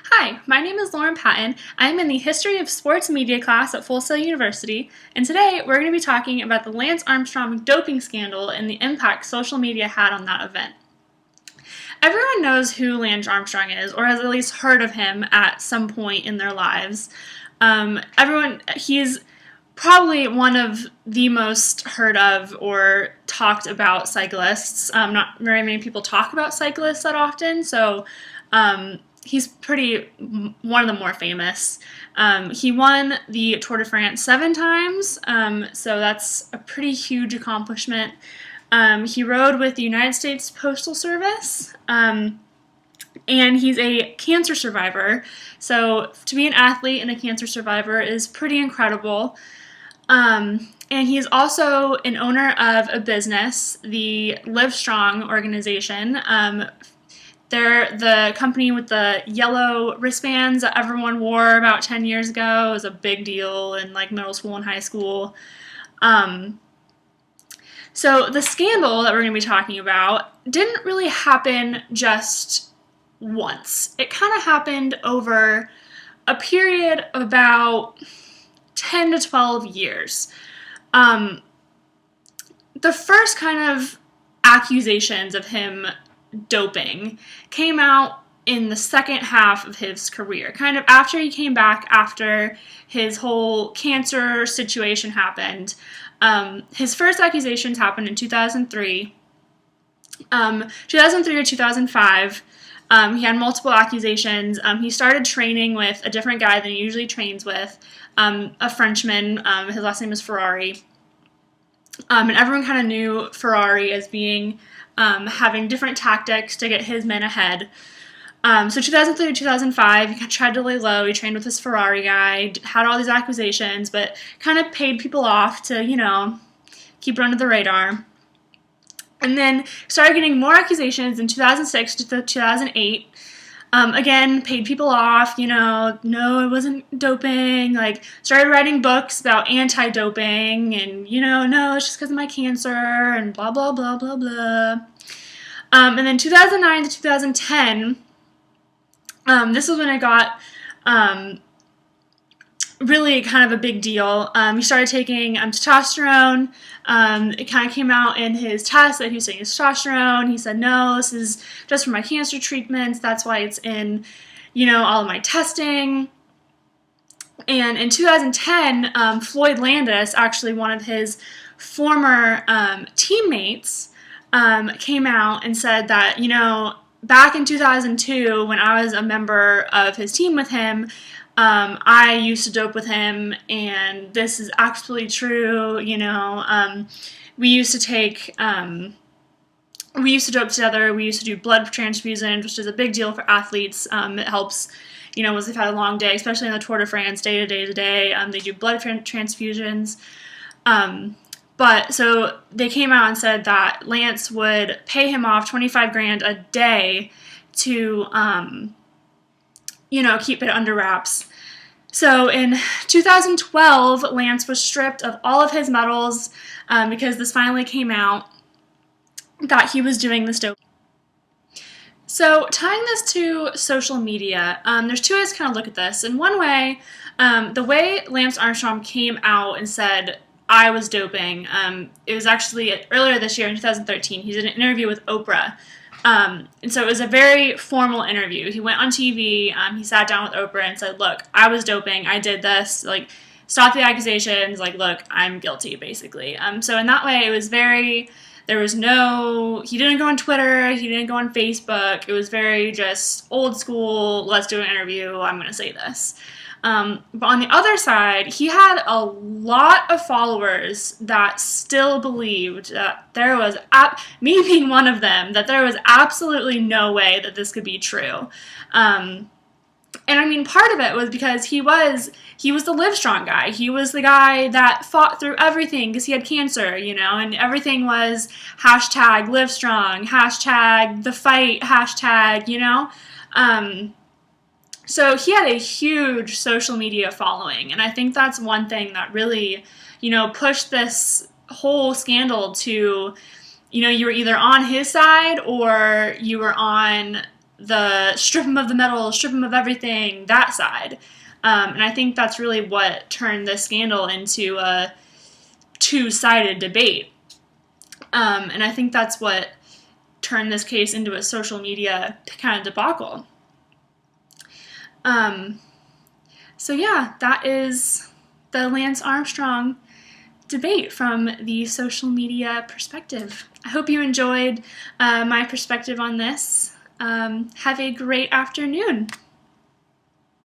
Hi, my name is Lauren Patton. I'm in the History of Sports Media class at Full Sail University, and today we're going to be talking about the Lance Armstrong doping scandal and the impact social media had on that event. Everyone knows who Lance Armstrong is, or has at least heard of him at some point in their lives. He's probably one of the most heard of or talked about cyclists. Not very many people talk about cyclists that often, so he's one of the more famous. He won the Tour de France 7 times, so that's a pretty huge accomplishment. He rode with the United States Postal Service, and he's a cancer survivor. So to be an athlete and a cancer survivor is pretty incredible. And he's also an owner of a business, the Livestrong organization. They're the company with the yellow wristbands that everyone wore about 10 years ago. It was a big deal in like middle school and high school. So the scandal that we're going to be talking about didn't really happen just once. It kind of happened over a period of about 10 to 12 years. The first kind of accusations of him doping came out in the second half of his career, kind of after he came back after his whole cancer situation happened. His first accusations happened in 2003. 2003 or 2005. He had multiple accusations. He started training with a different guy than he usually trains with, a Frenchman. His last name is Ferrari. And everyone kind of knew Ferrari as being having different tactics to get his men ahead. So 2003 to 2005, he tried to lay low. He trained with this Ferrari guy, had all these accusations, but kind of paid people off to, keep it under the radar. And then started getting more accusations in 2006 to 2008. Again, paid people off, no, it wasn't doping, started writing books about anti-doping, and, no, it's just because of my cancer, and blah, blah, blah, blah, blah. And then 2009 to 2010, this is when it got really kind of a big deal. He started taking testosterone. It kind of came out in his test that he was taking testosterone. He said, no, this is just for my cancer treatments. That's why it's in, all of my testing. And in 2010, Floyd Landis, actually one of his former teammates, came out and said that, back in 2002, when I was a member of his team with him, I used to dope with him, and this is absolutely true. We used to dope together. We used to do blood transfusions, which is a big deal for athletes. It helps, once they've had a long day, especially in the Tour de France, day to day. They do blood transfusions. But so they came out and said that Lance would pay him off $25,000 a day to, keep it under wraps. So in 2012, Lance was stripped of all of his medals because this finally came out that he was doing this dope. So tying this to social media, there's two ways to kind of look at this. In one way, the way Lance Armstrong came out and said, I was doping, it was actually earlier this year in 2013. He did an interview with Oprah. And so it was a very formal interview. He went on TV, he sat down with Oprah and said, look, I was doping, I did this, stop the accusations, look, I'm guilty, basically. So in that way, it was he didn't go on Twitter, he didn't go on Facebook, it was very just old school, let's do an interview, I'm going to say this. But on the other side, he had a lot of followers that still believed that there was, me being one of them, that there was absolutely no way that this could be true. And I mean, part of it was because he was the Livestrong guy. He was the guy that fought through everything because he had cancer, and everything was hashtag Livestrong, hashtag the fight, hashtag, So he had a huge social media following, and I think that's one thing that really, pushed this whole scandal to, you were either on his side or you were on the strip him of the medal, strip him of everything, that side. And I think that's really what turned this scandal into a two-sided debate. And I think that's what turned this case into a social media kind of debacle. So yeah, that is the Lance Armstrong debate from the social media perspective. I hope you enjoyed my perspective on this. Have a great afternoon.